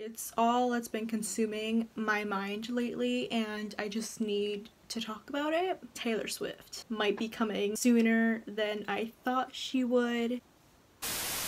It's all that's been consuming my mind lately, and I just need to talk about it. Taylor Swift might be coming sooner than I thought she would.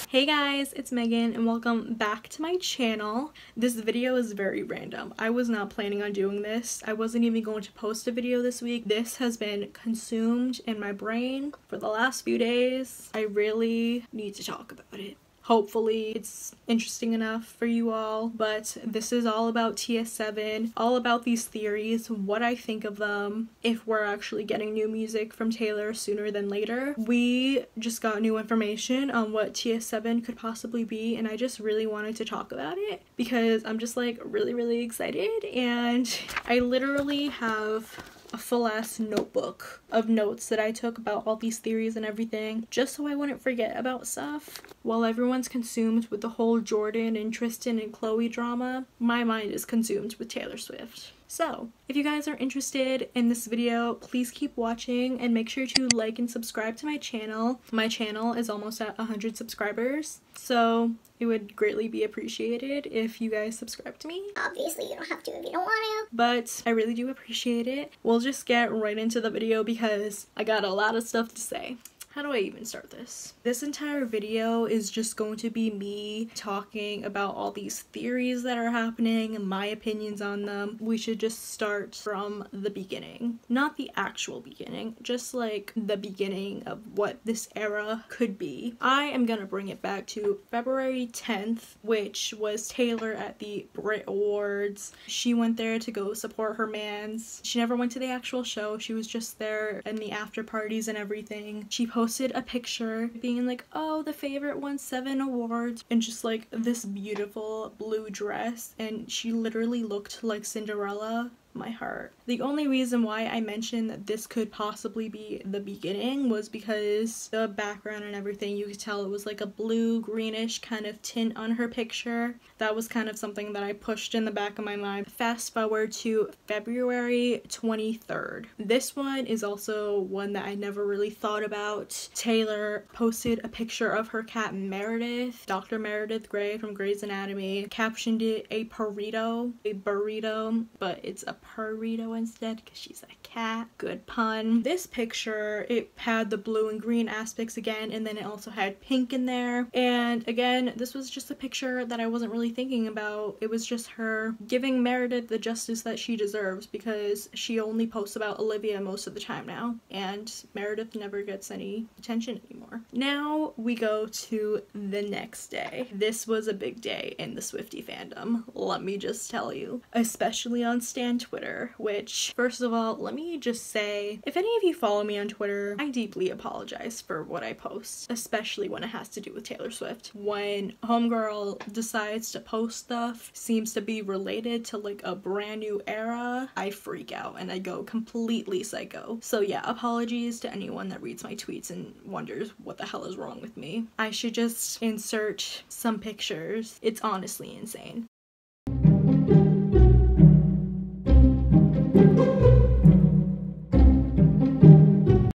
Hey guys, it's Megan and welcome back to my channel. This video is very random. I was not planning on doing this. I wasn't even going to post a video this week. This has been consumed in my brain for the last few days. I really need to talk about it. Hopefully it's interesting enough for you all, but this is all about TS7, all about these theories, what I think of them, if we're actually getting new music from Taylor sooner than later. We just got new information on what TS7 could possibly be, and I just really wanted to talk about it because I'm just like really excited, and I literally have a full-ass notebook of notes that I took about all these theories and everything, just so I wouldn't forget about stuff. While everyone's consumed with the whole Jordan and Tristan and Chloe drama, my mind is consumed with Taylor Swift. So, if you guys are interested in this video, please keep watching and make sure to like and subscribe to my channel. My channel is almost at 100 subscribers, so it would greatly be appreciated if you guys subscribe to me. Obviously, you don't have to if you don't want to. But I really do appreciate it. We'll just get right into the video because I got a lot of stuff to say. How do I even start this? This entire video is just going to be me talking about all these theories that are happening and my opinions on them. We should just start from the beginning. Not the actual beginning, just like the beginning of what this era could be. I am gonna bring it back to February 10th, which was Taylor at the Brit Awards. She went there to go support her mans. She never went to the actual show. She was just there in the after parties and everything. She posted a picture being like, oh, the favorite won 7 awards, and just like this beautiful blue dress, and she literally looked like Cinderella. My heart. The only reason why I mentioned that this could possibly be the beginning was because the background and everything, you could tell it was like a blue greenish kind of tint on her picture. That was kind of something that I pushed in the back of my mind. Fast forward to February 23rd. This one is also one that I never really thought about. Taylor posted a picture of her cat Meredith, Dr. Meredith Grey from Grey's Anatomy, captioned it a burrito, but it's a burrito instead because she's a cat. Good pun. This picture, it had the blue and green aspects again, and then it also had pink in there, and again, this was just a picture that I wasn't really thinking about. It was just her giving Meredith the justice that she deserves because she only posts about Olivia most of the time now, and Meredith never gets any attention anymore. Now we go to the next day. This was a big day in the Swiftie fandom, let me just tell you, especially on Stan Twitter, which, first of all, let me just say, if any of you follow me on Twitter, I deeply apologize for what I post, especially when it has to do with Taylor Swift. When homegirl decides to post stuff, seems to be related to like a brand new era, I freak out and I go completely psycho. So yeah, apologies to anyone that reads my tweets and wonders what the hell is wrong with me. I should just insert some pictures. It's honestly insane.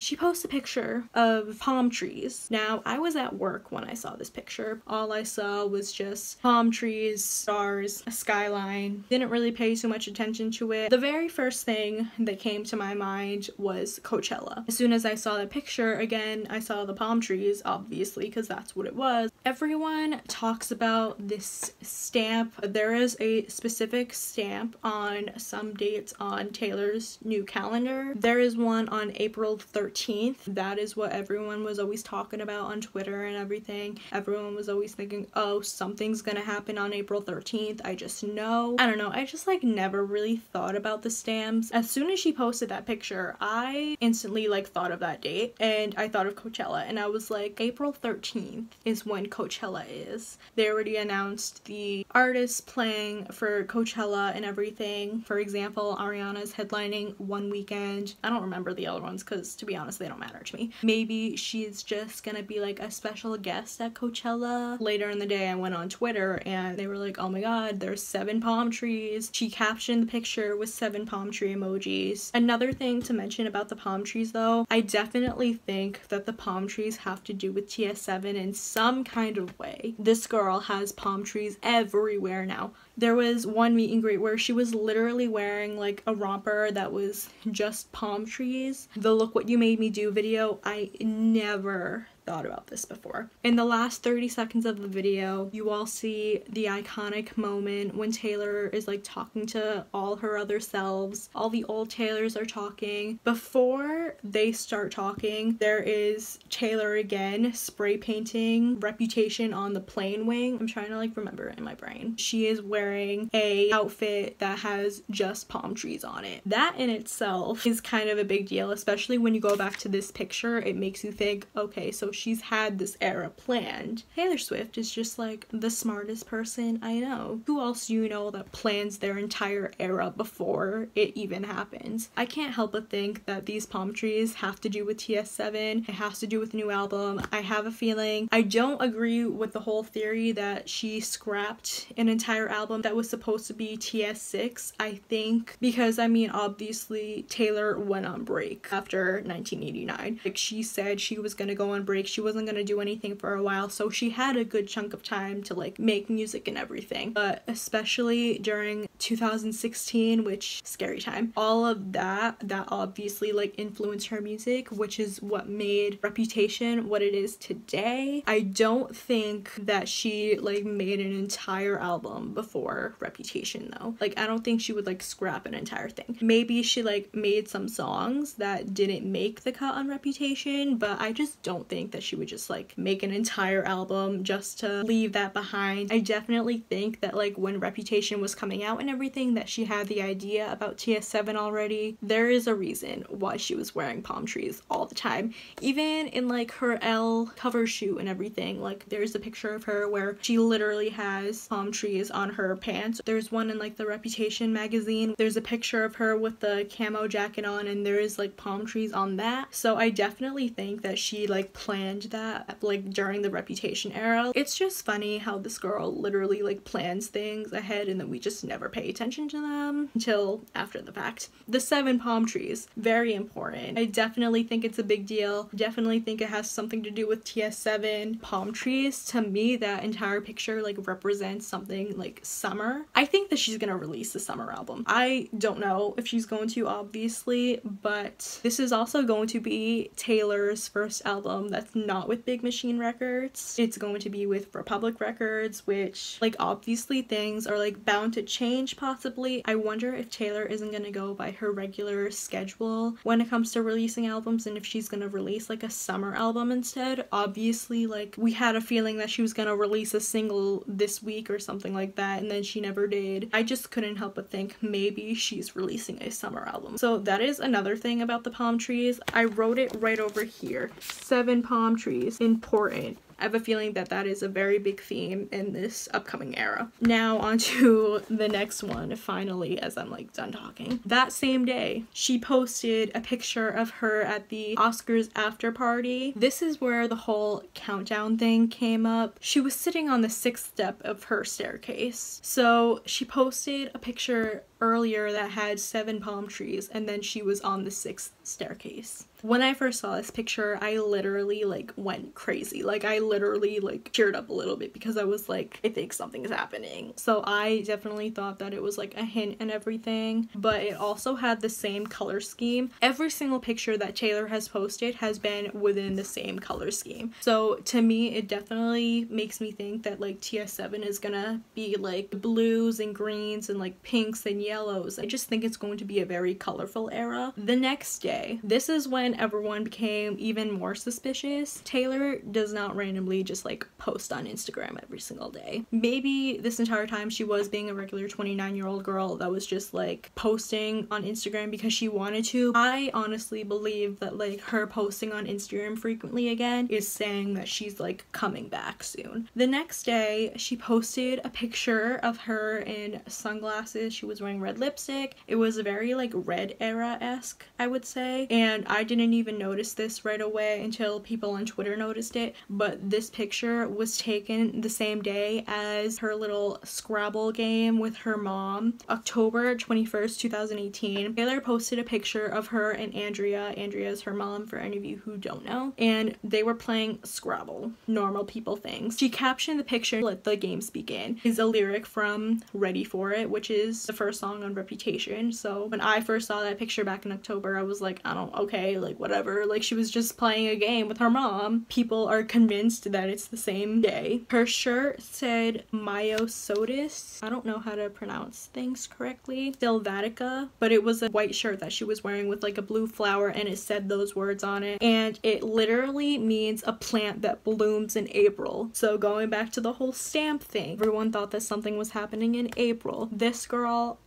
She posts a picture of palm trees. Now, I was at work when I saw this picture. All I saw was just palm trees, stars, a skyline. Didn't really pay too much attention to it. The very first thing that came to my mind was Coachella. As soon as I saw that picture, again, I saw the palm trees, obviously, because that's what it was. Everyone talks about this stamp. There is a specific stamp on some dates on Taylor's new calendar. There is one on April 13th. That is what everyone was always talking about on Twitter and everything. Everyone was always thinking, oh, something's gonna happen on April 13th. I just know. I don't know. I just like never really thought about the stamps. As soon as she posted that picture, I instantly like thought of that date and I thought of Coachella, and I was like, April 13th is when Coachella is. They already announced the artists playing for Coachella and everything. For example, Ariana's headlining one weekend. I don't remember the other ones because, to be honest, they don't matter to me. Maybe she's just gonna be like a special guest at Coachella. Later in the day, I went on Twitter and they were like, oh my god, there's 7 palm trees. She captioned the picture with 7 palm tree emojis. Another thing to mention about the palm trees though, I definitely think that the palm trees have to do with TS7 in some kind of way. This girl has palm trees everywhere now. There was one meet and greet where she was literally wearing like a romper that was just palm trees. The Look What You Made Me Do video, I never thought about this before. In the last 30 seconds of the video, you all see the iconic moment when Taylor is like talking to all her other selves. All the old Taylors are talking. Before they start talking, there is Taylor again spray painting Reputation on the plane wing. I'm trying to like remember it in my brain. She is wearing a outfit that has just palm trees on it. That in itself is kind of a big deal, especially when you go back to this picture. It makes you think, okay, so she's had this era planned. Taylor Swift is just like the smartest person I know. Who else do you know that plans their entire era before it even happens? I can't help but think that these palm trees have to do with TS7. It has to do with the new album. I have a feeling. I don't agree with the whole theory that she scrapped an entire album that was supposed to be TS6. I think because, I mean, obviously Taylor went on break after 1989. Like, she said she was gonna go on break. She wasn't gonna do anything for a while, so she had a good chunk of time to like make music and everything. But especially during 2016, which scary time, all of that obviously like influenced her music, which is what made Reputation what it is today. I don't think that she like made an entire album before Reputation though. Like, I don't think she would like scrap an entire thing. Maybe she like made some songs that didn't make the cut on Reputation, but I just don't think that she would just like make an entire album just to leave that behind. I definitely think that like when Reputation was coming out and everything, that she had the idea about TS7 already. There is a reason why she was wearing palm trees all the time. Even in like her Elle cover shoot and everything, like there's a picture of her where she literally has palm trees on her pants. There's one in like the Reputation magazine. There's a picture of her with the camo jacket on and there is like palm trees on that. So I definitely think that she like planned that like during the Reputation era. It's just funny how this girl literally like plans things ahead and then we just never pay attention to them until after the fact. The 7 palm trees, very important. I definitely think it's a big deal. Definitely think it has something to do with TS7. Palm trees, to me, that entire picture like represents something like summer. I think that she's gonna release the summer album. I don't know if she's going to, obviously, but this is also going to be Taylor's first album that's not with Big Machine Records. It's going to be with Republic Records, which like obviously things are like bound to change possibly. I wonder if Taylor isn't gonna go by her regular schedule when it comes to releasing albums and if she's gonna release like a summer album instead. Obviously, like we had a feeling that she was gonna release a single this week or something like that and then she never did. I just couldn't help but think maybe she's releasing a summer album. So that is another thing about the palm trees. I wrote it right over here. 7 palm trees, important. I have a feeling that that is a very big theme in this upcoming era. Now on to the next one, finally, as I'm like done talking. That same day, she posted a picture of her at the Oscars after party. This is where the whole countdown thing came up. She was sitting on the 6th step of her staircase. So she posted a picture earlier that had 7 palm trees and then she was on the 6th staircase. When I first saw this picture, I literally like went crazy. Like I literally like cheered up a little bit because I was like, I think something is happening. So I definitely thought that it was like a hint and everything, but it also had the same color scheme. Every single picture that Taylor has posted has been within the same color scheme. So to me, it definitely makes me think that like TS7 is gonna be like blues and greens and like pinks and yellows. I just think it's going to be a very colorful era. The next day, this is when everyone became even more suspicious. Taylor does not randomly just like post on Instagram every single day. Maybe this entire time she was being a regular 29-year-old girl that was just like posting on Instagram because she wanted to. I honestly believe that like her posting on Instagram frequently again is saying that she's like coming back soon. The next day, she posted a picture of her in sunglasses. She was wearing red lipstick. It was very like red era-esque, I would say, and I didn't even notice this right away until people on Twitter noticed it, but this picture was taken the same day as her little Scrabble game with her mom, October 21st, 2018. Taylor posted a picture of her and Andrea. Andrea is her mom, for any of you who don't know, and they were playing Scrabble, normal people things. She captioned the picture, "Let the games begin," is a lyric from Ready For It, which is the first song on Reputation. So when I first saw that picture back in October, I was like, okay, like whatever, like she was just playing a game with her mom. People are convinced that it's the same day. Her shirt said Myosotis. I don't know how to pronounce things correctly. Silvatica, but it was a white shirt that she was wearing with like a blue flower, and it said those words on it, and it literally means a plant that blooms in April. So going back to the whole stamp thing, everyone thought that something was happening in April. This girl,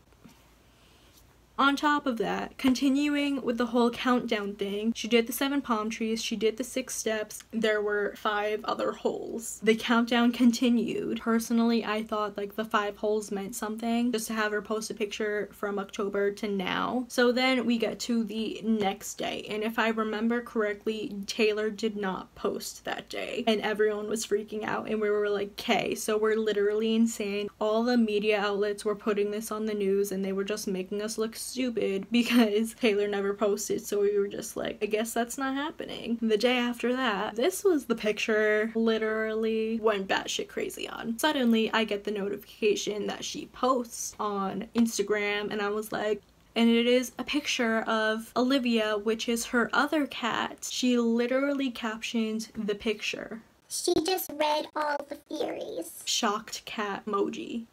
on top of that, continuing with the whole countdown thing, she did the 7 palm trees, she did the 6 steps, there were 5 other holes. The countdown continued. Personally, I thought like the 5 holes meant something, just to have her post a picture from October to now. So then we get to the next day, and if I remember correctly, Taylor did not post that day, and everyone was freaking out, and we were like, okay, so we're literally insane. All the media outlets were putting this on the news, and they were just making us look stupid because Taylor never posted, so we were just like, I guess that's not happening. The day after that, this was the picture literally went batshit crazy on. Suddenly, I get the notification that she posts on Instagram, and I was like, and it is a picture of Olivia, which is her other cat. She literally captioned the picture, "She just read all the theories." Shocked cat emoji.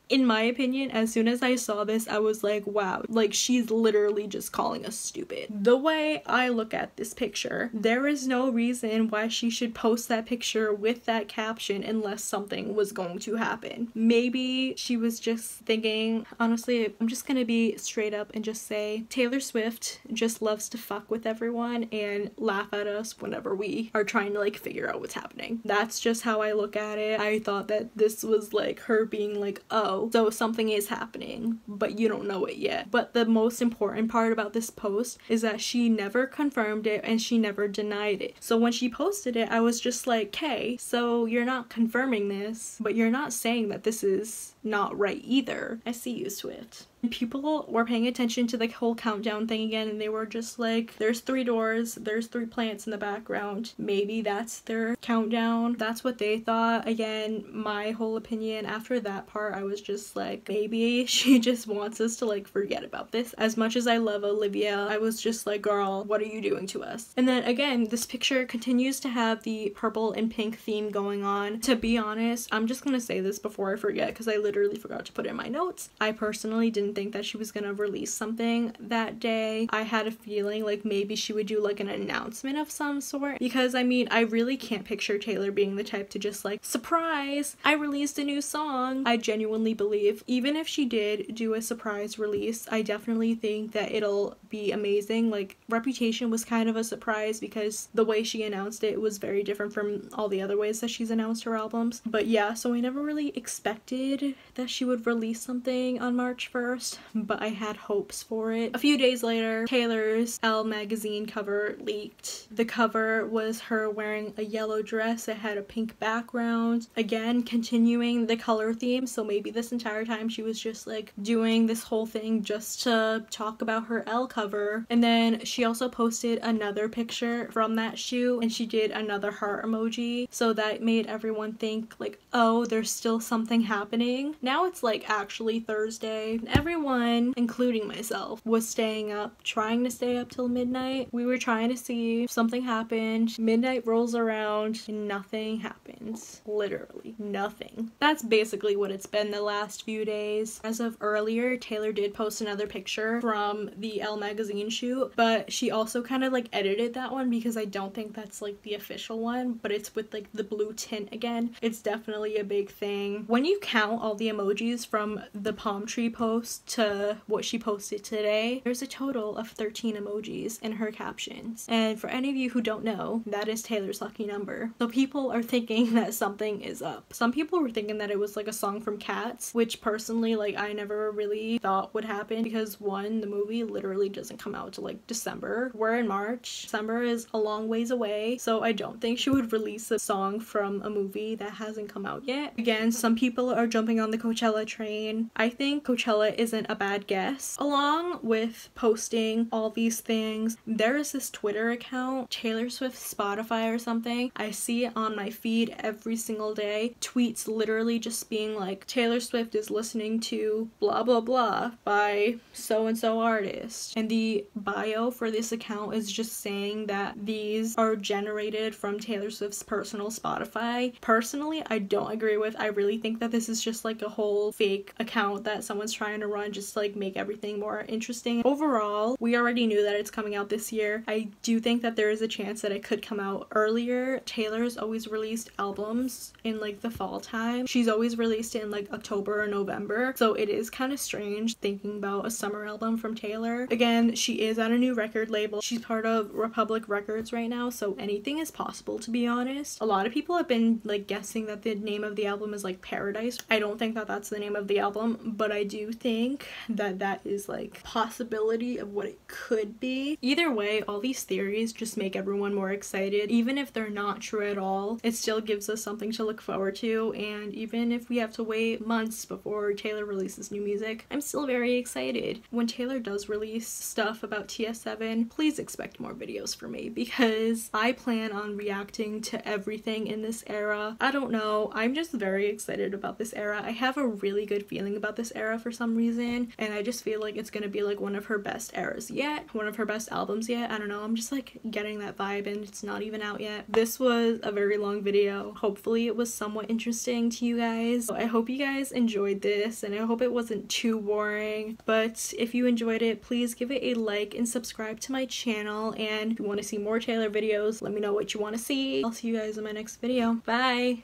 In my opinion, as soon as I saw this, I was like, wow, like she's literally just calling us stupid. The way I look at this picture, there is no reason why she should post that picture with that caption unless something was going to happen. Maybe she was just thinking, honestly, I'm just gonna be straight up and just say, Taylor Swift just loves to fuck with everyone and laugh at us whenever we are trying to like figure out what's happening. That's just how I look at it. I thought that this was like her being like, oh, so something is happening, but you don't know it yet. But the most important part about this post is that she never confirmed it and she never denied it. So when she posted it, I was just like, okay, so you're not confirming this, but you're not saying that this is not right either. I see you, Swift. People were paying attention to the whole countdown thing again, and they were just like, there's 3 doors, there's 3 plants in the background, maybe that's their countdown. That's what they thought. Again, my whole opinion after that part, I was just like, maybe she just wants us to like forget about this. As much as I love Olivia, I was just like, girl, what are you doing to us? And then again, this picture continues to have the purple and pink theme going on. To be honest, I'm just gonna say this before I forget, because I literally forgot to put it in my notes. I personally didn't think that she was gonna release something that day. I had a feeling like maybe she would do like an announcement of some sort, because I mean, I really can't picture Taylor being the type to just like, surprise, I released a new song. I genuinely believe even if she did do a surprise release, I definitely think that it'll be amazing. Like Reputation was kind of a surprise because the way she announced it was very different from all the other ways that she's announced her albums. But yeah, so I never really expected that she would release something on March 1st, but I had hopes for it. A few days later, Taylor's Elle magazine cover leaked. The cover was her wearing a yellow dress. It had a pink background. Again, continuing the color theme, so maybe this entire time she was just like doing this whole thing just to talk about her Elle cover. And then she also posted another picture from that shoot, and she did another heart emoji, so that made everyone think like, oh, there's still something happening. Now it's like actually Thursday. Everyone, including myself, was staying up, trying to stay up till midnight. We were trying to see if something happened. Midnight rolls around and nothing happens. Literally nothing. That's basically what it's been the last few days. As of earlier, Taylor did post another picture from the Elle magazine shoot, but she also kind of like edited that one because I don't think that's like the official one, but it's with like the blue tint again. It's definitely a big thing. When you count all the emojis from the palm tree post to what she posted today, there's a total of 13 emojis in her captions. And for any of you who don't know, that is Taylor's lucky number. So people are thinking that something is up. Some people were thinking that it was like a song from Cats, which personally, like, I never really thought would happen because one, the movie literally doesn't come out till like December. We're in March. December is a long ways away, so I don't think she would release a song from a movie that hasn't come out yet. Again, some people are jumping on the Coachella train. I think Coachella isn't a bad guess. Along with posting all these things, there is this Twitter account, Taylor Swift Spotify or something. I see it on my feed every single day. Tweets literally just being like, Taylor Swift is listening to blah blah blah by so and so artist. And the bio for this account is just saying that these are generated from Taylor Swift's personal Spotify. Personally, I don't agree with. I really think that this is just like a whole fake account that someone's trying to run just to like make everything more interesting. Overall, we already knew that it's coming out this year. I do think that there is a chance that it could come out earlier. Taylor's always released albums in like the fall time. She's always released it in like October or November. So it is kind of strange thinking about a summer album from Taylor. Again, she is at a new record label. She's part of Republic Records right now, so anything is possible, to be honest. A lot of people have been like guessing that the name of the album is like Paradise. I don't think that that's the name of the album, but I do think that that is like possibility of what it could be. Either way, all these theories just make everyone more excited. Even if they're not true at all, it still gives us something to look forward to, and even if we have to wait months before Taylor releases new music, I'm still very excited. When Taylor does release stuff about TS7, please expect more videos from me because I plan on reacting to everything in this era. I don't know, I'm just very excited about this era. I have a really good feeling about this era for some reason, and I just feel like it's gonna be like one of her best eras yet, one of her best albums yet. I don't know, I'm just like getting that vibe, and it's not even out yet. This was a very long video. Hopefully it was somewhat interesting to you guys. So I hope you guys enjoyed this, and I hope it wasn't too boring, but if you enjoyed it, please give it a like and subscribe to my channel, and if you want to see more Taylor videos, let me know what you want to see. I'll see you guys in my next video. Bye!